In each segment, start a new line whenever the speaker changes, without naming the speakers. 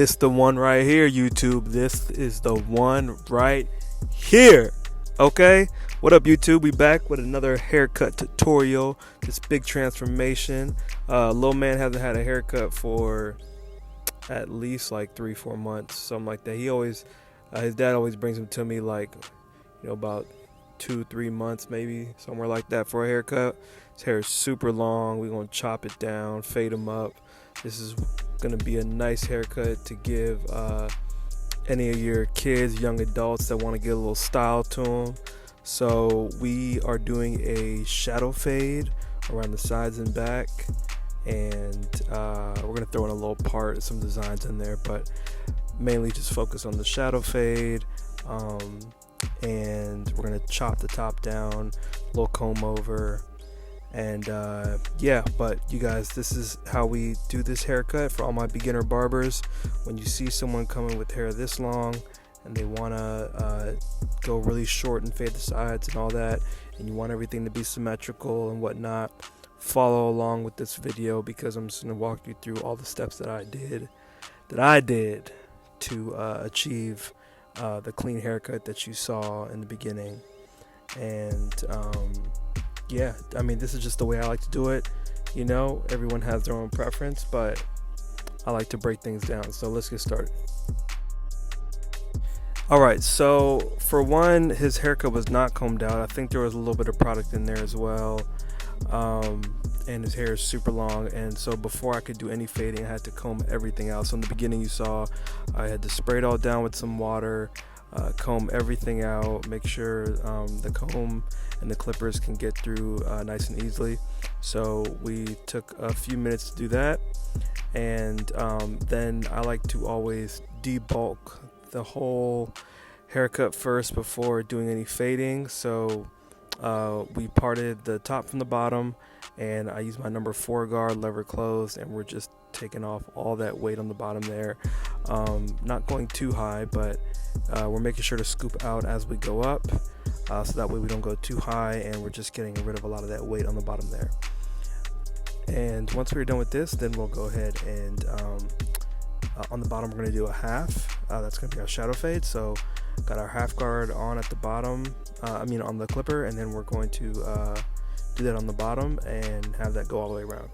This the one right here, YouTube. This is the one right here. Okay? What up, YouTube? We back with another haircut tutorial. This big transformation. Little man hasn't had a haircut for at least like 3-4 months, something like that. He always, his dad always brings him to me like, about 2-3 months, maybe somewhere like that for a haircut. His hair is super long. We're gonna chop it down, fade him up. This is gonna be a nice haircut to give any of your kids, young adults that want to get a little style to them. So we are doing a shadow fade around the sides and back, and we're gonna throw in a little part, some designs in there, but mainly just focus on the shadow fade. And we're gonna chop the top down, a little comb over, and yeah. But you guys, this is how we do this haircut for all my beginner barbers. When you see someone coming with hair this long and they wanna go really short and fade the sides and all that, and you want everything to be symmetrical and whatnot, follow along with this video, because I'm just gonna walk you through all the steps that I did to achieve the clean haircut that you saw in the beginning. And yeah, I mean, this is just the way I like to do it. Everyone has their own preference, but I like to break things down. So let's get started. Alright, so for one, his haircut was not combed out. I think there was a little bit of product in there as well. And his hair is super long, and so before I could do any fading, I had to comb everything out. So in the beginning, you saw I had to spray it all down with some water, comb everything out, make sure the comb and the clippers can get through nice and easily. So we took a few minutes to do that, and then I like to always debulk the whole haircut first before doing any fading. So we parted the top from the bottom, and I used my number 4 guard, lever closed, and we're just taking off all that weight on the bottom there. Not going too high, but we're making sure to scoop out as we go up, so that way we don't go too high, and we're just getting rid of a lot of that weight on the bottom there. And once we're done with this, then we'll go ahead and on the bottom we're going to do a half. That's going to be our shadow fade. So got our half guard on at the bottom, on the clipper, and then we're going to do that on the bottom and have that go all the way around.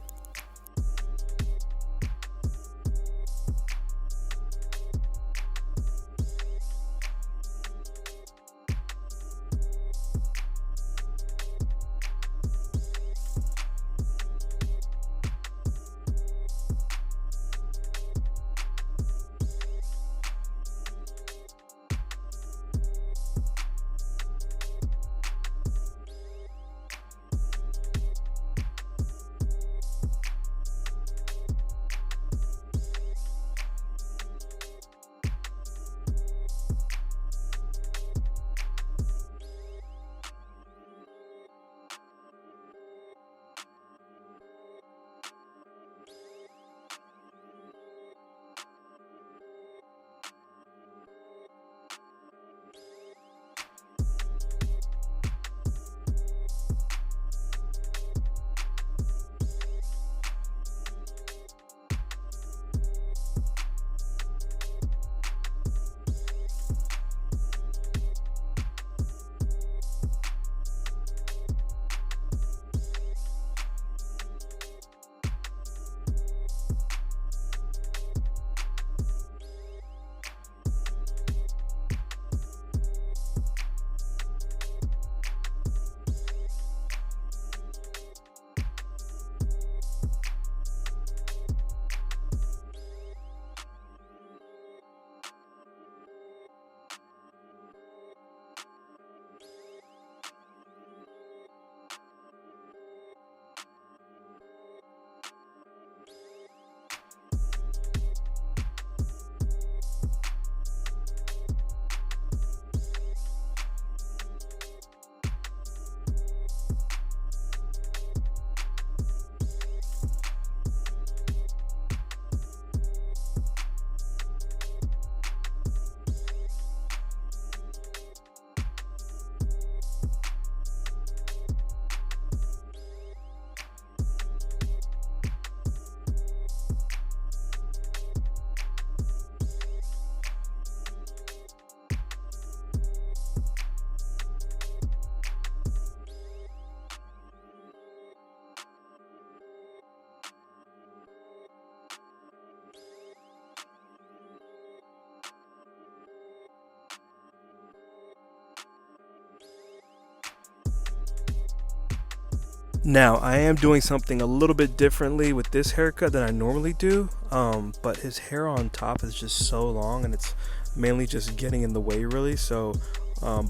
Now, I am doing something a little bit differently with this haircut than I normally do, but his hair on top is just so long and it's mainly just getting in the way, really. So,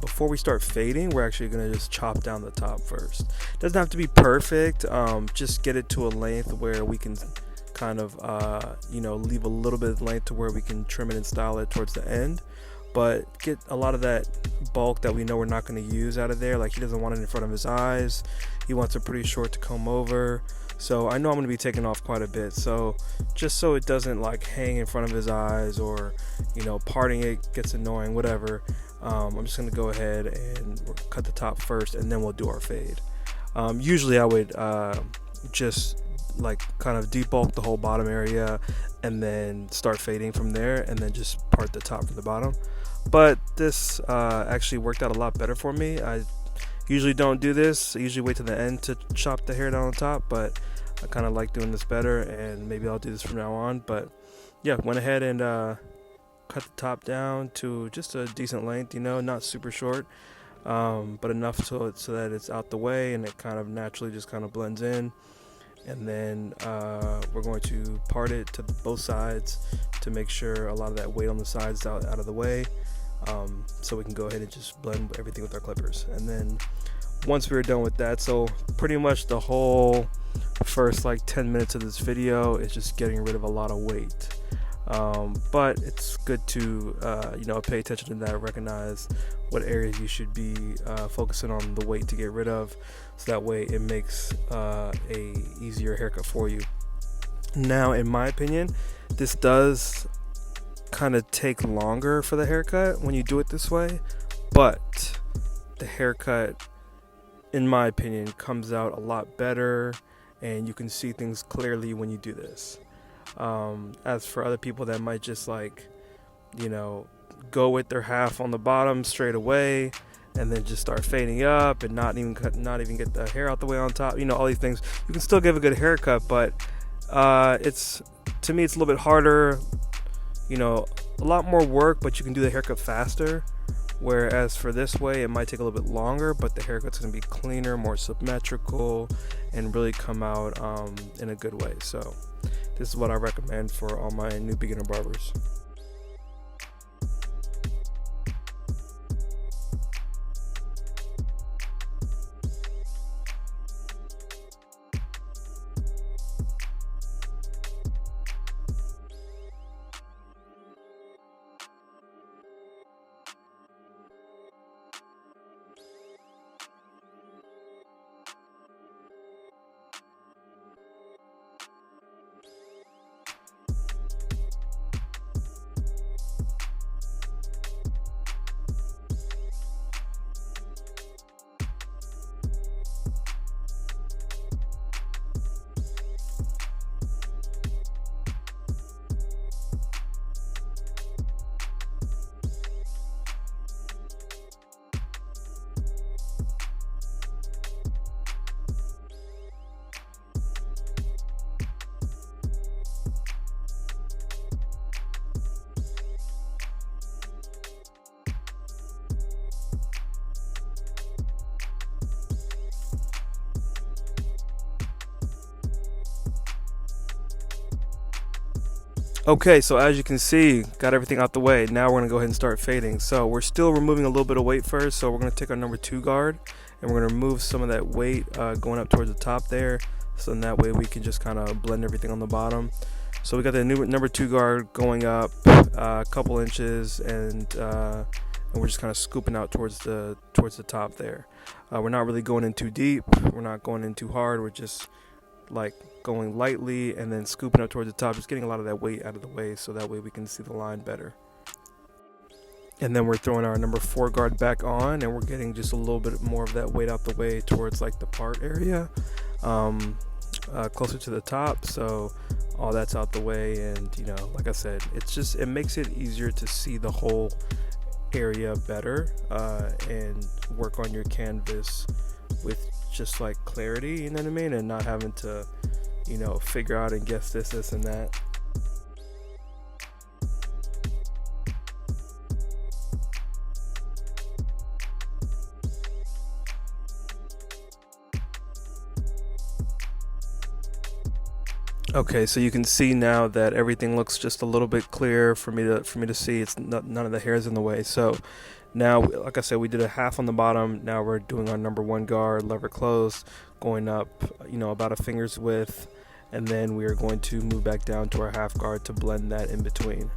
before we start fading, we're actually going to just chop down the top first. Doesn't have to be perfect, just get it to a length where we can kind of, leave a little bit of length to where we can trim it and style it towards the end. But get a lot of that bulk that we know we're not going to use out of there. Like, he doesn't want it in front of his eyes. He wants it pretty short to comb over. So I know I'm going to be taking off quite a bit. So just so it doesn't like hang in front of his eyes, or, parting it gets annoying, whatever. I'm just going to go ahead and cut the top first, and then we'll do our fade. Usually I would just like kind of debulk the whole bottom area and then start fading from there, and then just part the top from the bottom. But this actually worked out a lot better for me. I usually don't do this. I usually wait to the end to chop the hair down on top, but I kind of like doing this better, and maybe I'll do this from now on. But yeah, went ahead and cut the top down to just a decent length, not super short, but enough so that it's out the way and it kind of naturally just kind of blends in. And then we're going to part it to both sides to make sure a lot of that weight on the sides is out of the way, so we can go ahead and just blend everything with our clippers. And then once we're done with that, so pretty much the whole first like 10 minutes of this video is just getting rid of a lot of weight. But it's good to pay attention to that, recognize what areas you should be focusing on the weight to get rid of, so that way it makes a easier haircut for you. Now, in my opinion, this does kind of take longer for the haircut when you do it this way, but the haircut, in my opinion, comes out a lot better, and you can see things clearly when you do this. As for other people that might just go with their half on the bottom straight away and then just start fading up and not even get the hair out the way on top, all these things, you can still give a good haircut, but to me it's a little bit harder, a lot more work, but you can do the haircut faster. Whereas for this way, it might take a little bit longer, but the haircut's going to be cleaner, more symmetrical, and really come out in a good way. So this is what I recommend for all my new beginner barbers. Okay, so as you can see, got everything out the way. Now we're going to go ahead and start fading. So we're still removing a little bit of weight first. So we're going to take our number 2 guard and we're going to remove some of that weight going up towards the top there. So in that way we can just kind of blend everything on the bottom. So we got the new number 2 guard going up a couple inches, and we're just kind of scooping out towards the top there. We're not really going in too deep. We're not going in too hard. We're just like going lightly and then scooping up towards the top, just getting a lot of that weight out of the way so that way we can see the line better. And then we're throwing our number 4 guard back on, and we're getting just a little bit more of that weight out the way towards like the part area, closer to the top, so all that's out the way. And like I said, it makes it easier to see the whole area better, and work on your canvas with just like clarity, you know what I mean, and not having to figure out and guess this and that. Okay, so you can see now that everything looks just a little bit clearer for me to see. It's not, none of the hairs in the way. So now, like I said, we did a half on the bottom. Now we're doing our number one guard, lever closed, going up, about a finger's width, and then we are going to move back down to our half guard to blend that in between.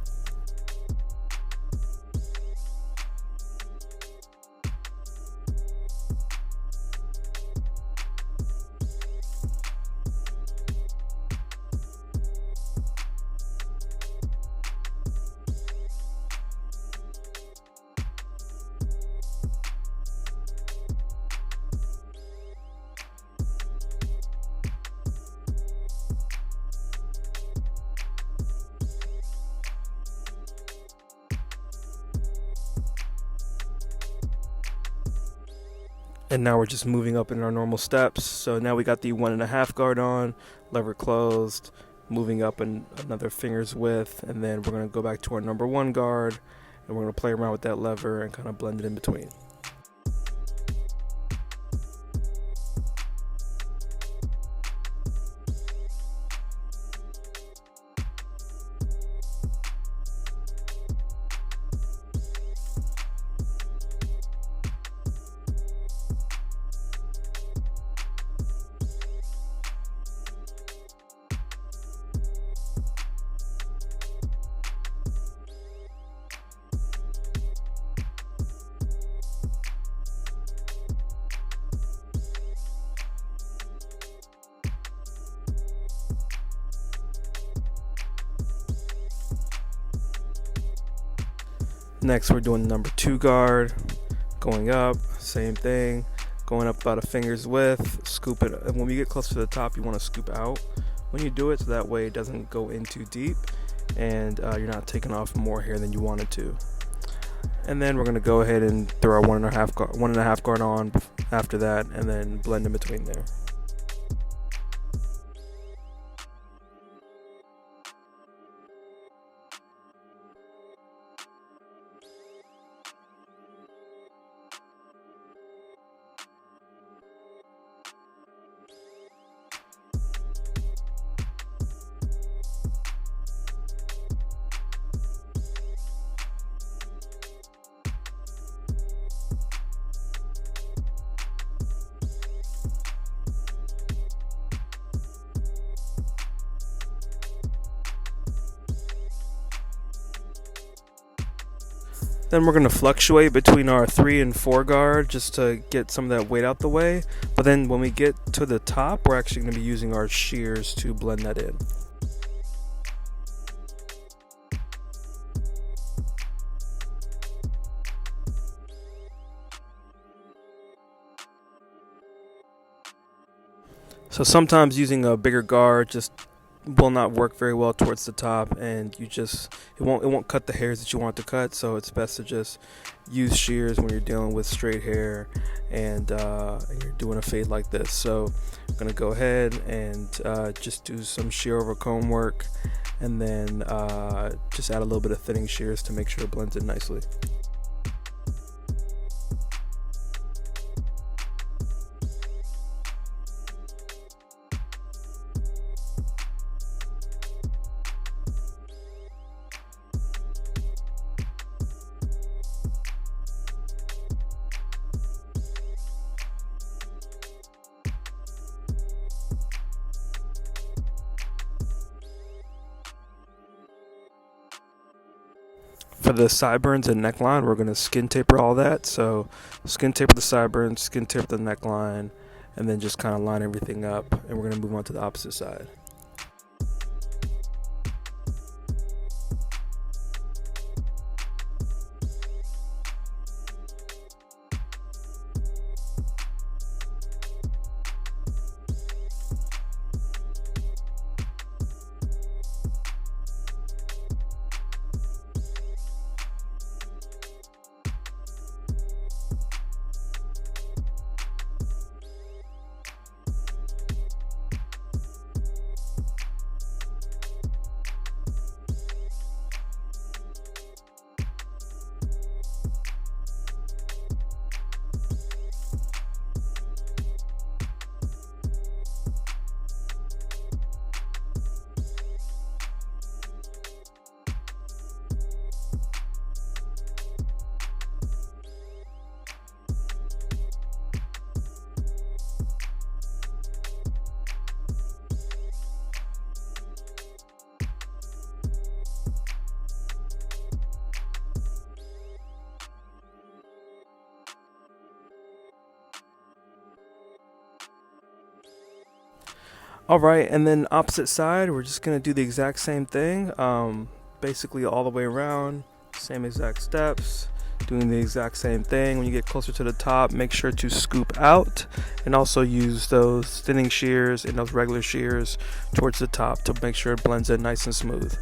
And now we're just moving up in our normal steps. So now we got the 1.5 guard on, lever closed, moving up another finger's width, and then we're going to go back to our number one guard, and we're going to play around with that lever and kind of blend it in between. Next, we're doing the number two guard, going up, same thing, going up about a finger's width, scoop it. And when we get close to the top, you want to scoop out when you do it, so that way it doesn't go in too deep, and you're not taking off more hair than you wanted to. And then we're going to go ahead and throw our 1.5 guard on after that, and then blend in between there. Then we're going to fluctuate between our 3 and 4 guard just to get some of that weight out the way. But then when we get to the top, we're actually going to be using our shears to blend that in. So sometimes using a bigger guard just will not work very well towards the top, and it won't cut the hairs that you want to cut. So it's best to just use shears when you're dealing with straight hair and you're doing a fade like this. So I'm gonna go ahead and just do some shear over comb work, and then just add a little bit of thinning shears to make sure it blends in nicely. For the sideburns and neckline, we're going to skin taper all that. So skin taper the sideburns, skin taper the neckline, and then just kind of line everything up. And we're going to move on to the opposite side. All right, and then opposite side, we're just gonna do the exact same thing, basically all the way around, same exact steps, doing the exact same thing. When you get closer to the top, make sure to scoop out, and also use those thinning shears and those regular shears towards the top to make sure it blends in nice and smooth.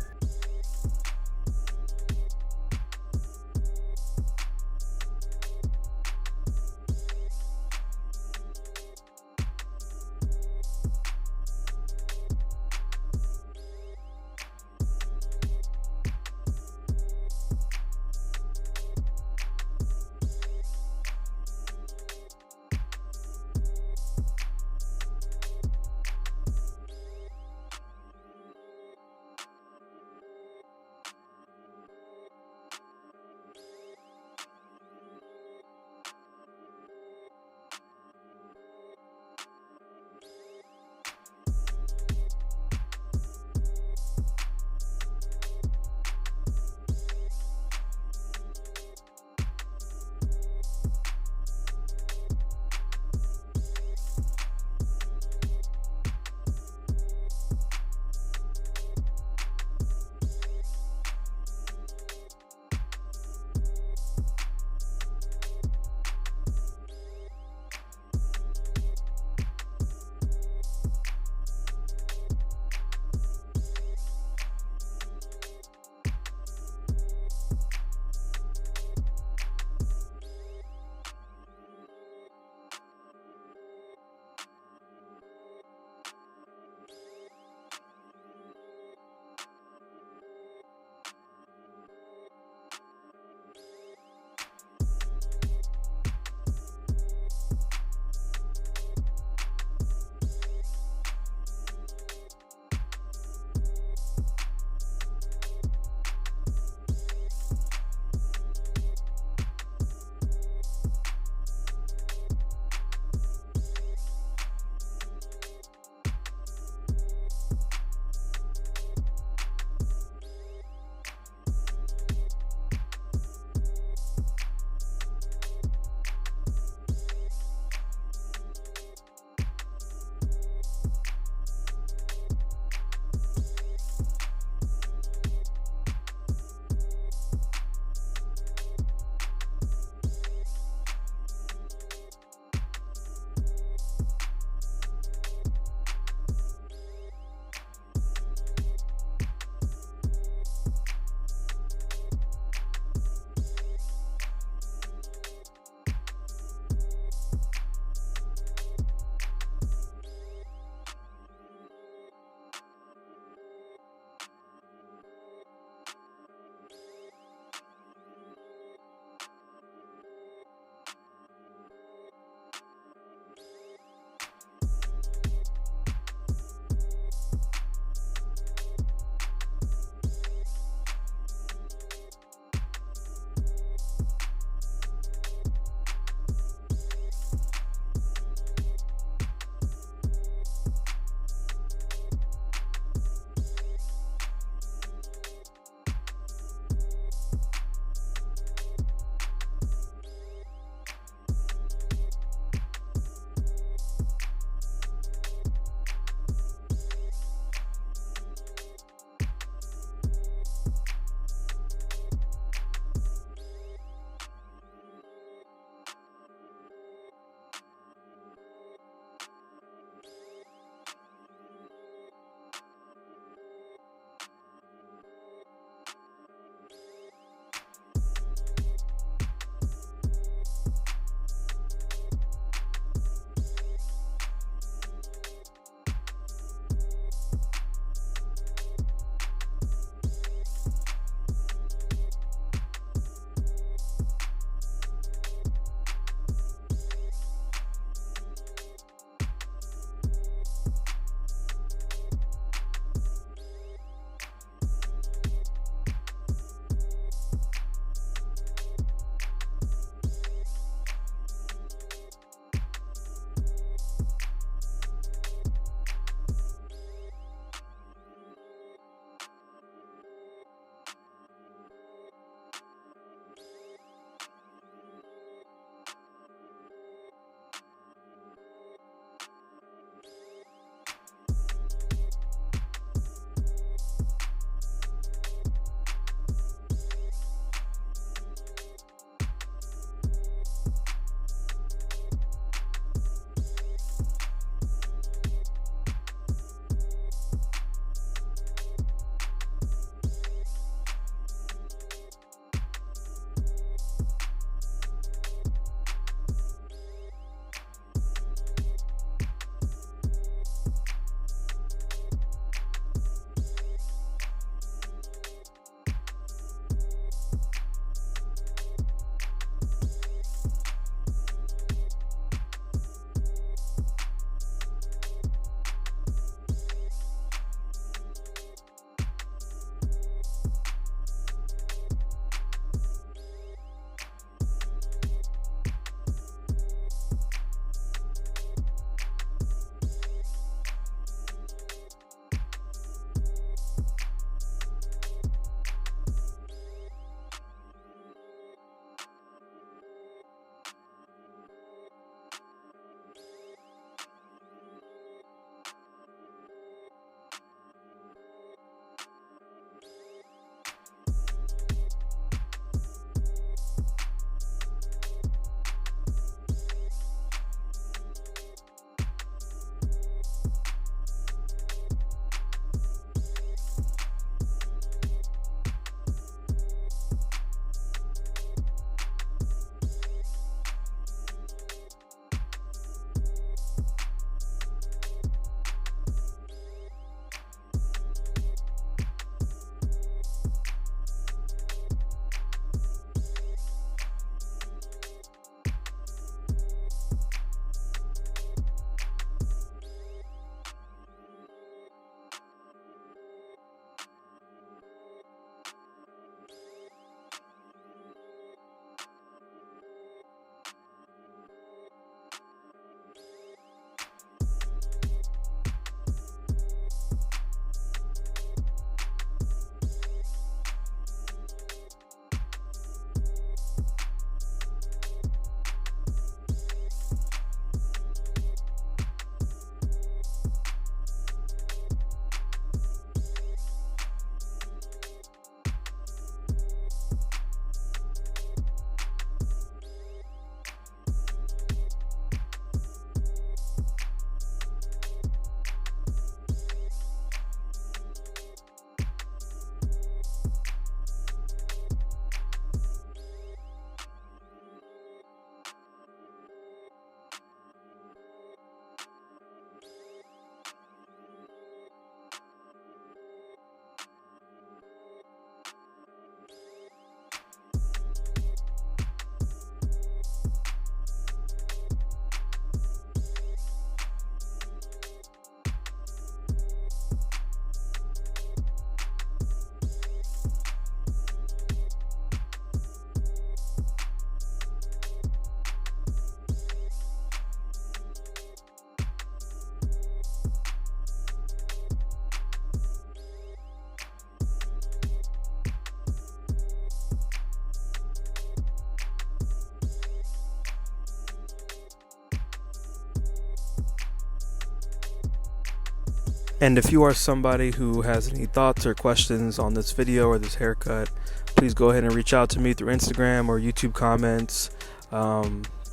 And if you are somebody who has any thoughts or questions on this video or this haircut, please go ahead and reach out to me through Instagram or YouTube comments.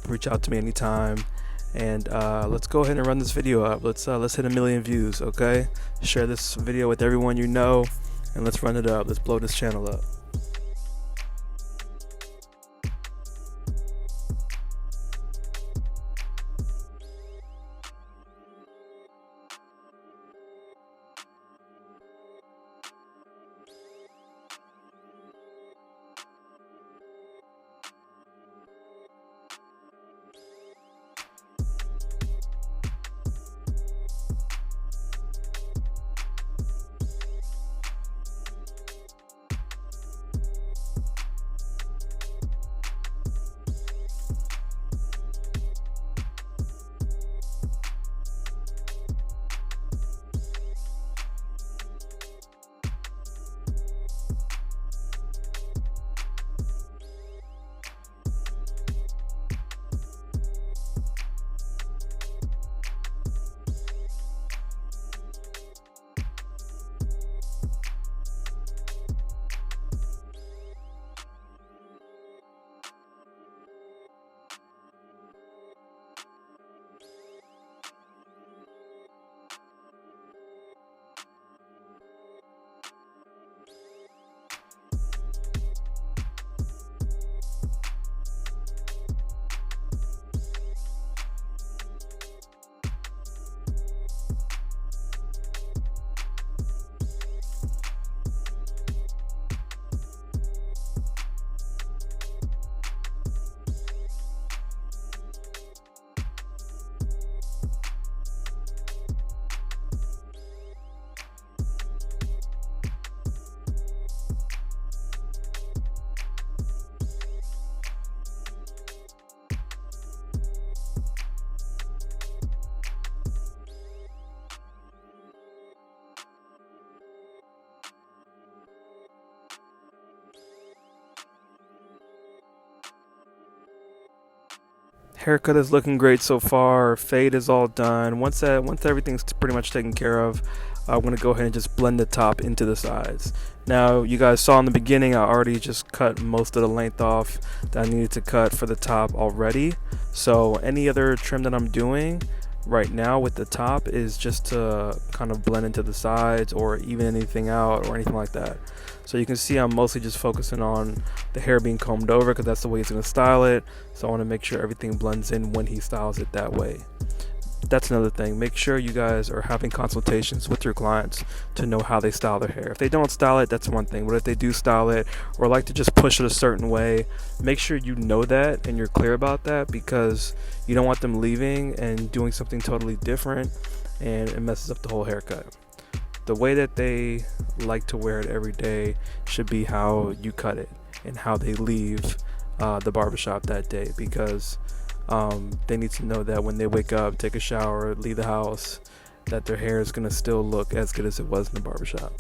Reach out to me anytime. And let's go ahead and run this video up. Let's hit 1 million views, okay? Share this video with everyone you know, and let's run it up. Let's blow this channel up. Haircut is looking great so far. Fade is all done. Once everything's pretty much taken care of, I'm gonna go ahead and just blend the top into the sides. Now, you guys saw in the beginning, I already just cut most of the length off that I needed to cut for the top already. So any other trim that I'm doing right now with the top is just to kind of blend into the sides or even anything out or anything like that. So you can see I'm mostly just focusing on the hair being combed over because that's the way he's going to style it. So I want to make sure everything blends in when he styles it that way. That's another thing. Make sure you guys are having consultations with your clients to know how they style their hair. If they don't style it, that's one thing. But if they do style it or like to just push it a certain way, make sure you know that and you're clear about that, because you don't want them leaving and doing something totally different and it messes up the whole haircut. The way that they like to wear it every day should be how you cut it and how they leave the barbershop that day, because they need to know that when they wake up, take a shower, leave the house, that their hair is going to still look as good as it was in the barbershop.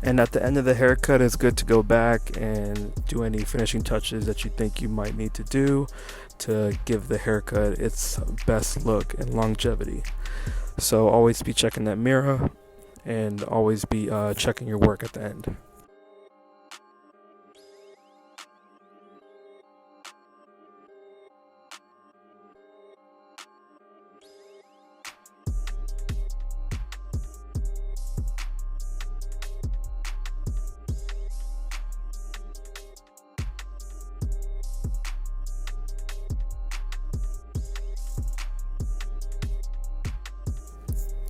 And at the end of the haircut, it's good to go back and do any finishing touches that you think you might need to do to give the haircut its best look and longevity. So always be checking that mirror and always be checking your work at the end.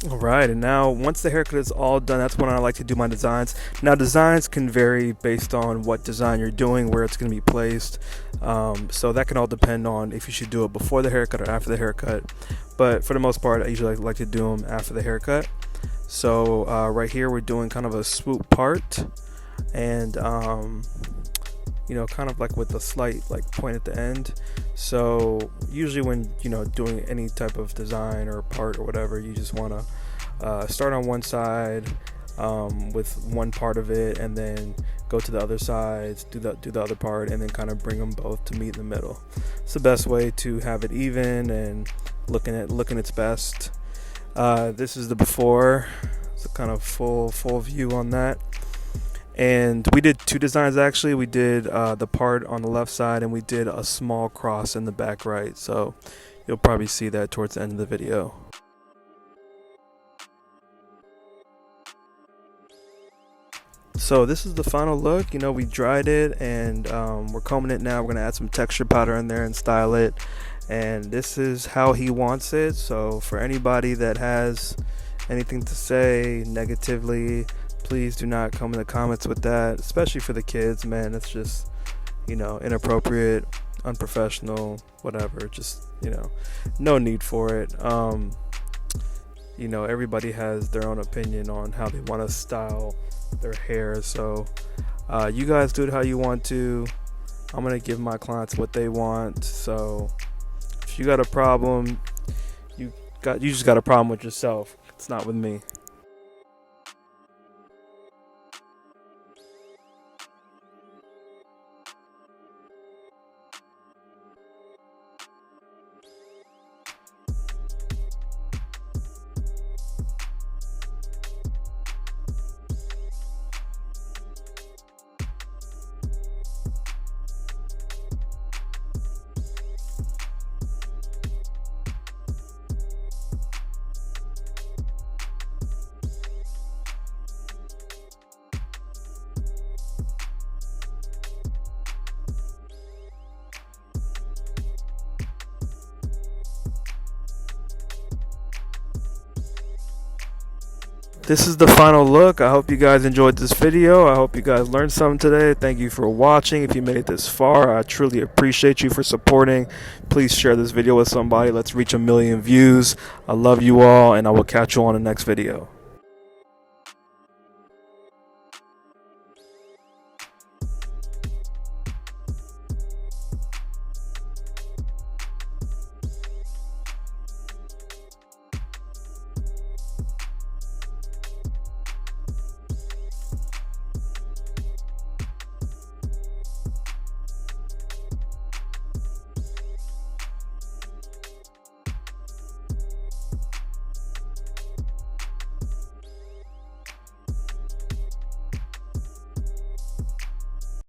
All right, and now once the haircut is all done, that's when I like to do my designs. Now, designs can vary based on what design you're doing, where it's going to be placed. So that can all depend on if you should do it before the haircut or after the haircut. But for the most part, I usually like to do them after the haircut. So right here, we're doing kind of a swoop part, and kind of like with a slight like point at the end. So usually when doing any type of design or part or whatever, you just want to start on one side with one part of it, and then go to the other side, do the other part, and then kind of bring them both to meet in the middle. It's the best way to have it even and looking its best. This is the before. It's a kind of full view on that. And we did two designs actually. We did the part on the left side, and we did a small cross in the back right. So you'll probably see that towards the end of the video. So this is the final look. We dried it, and we're combing it now. We're gonna add some texture powder in there and style it. And this is how he wants it. So for anybody that has anything to say negatively, please do not come in the comments with that, especially for the kids, man. It's just, inappropriate, unprofessional, whatever. Just, no need for it. Everybody has their own opinion on how they want to style their hair. So you guys do it how you want to. I'm going to give my clients what they want. So if you got a problem, you just got a problem with yourself. It's not with me. This is the final look. I hope you guys enjoyed this video. I hope you guys learned something today. Thank you for watching. If you made it this far, I truly appreciate you for supporting. Please share this video with somebody. Let's reach 1 million views. I love you all, and I will catch you on the next video.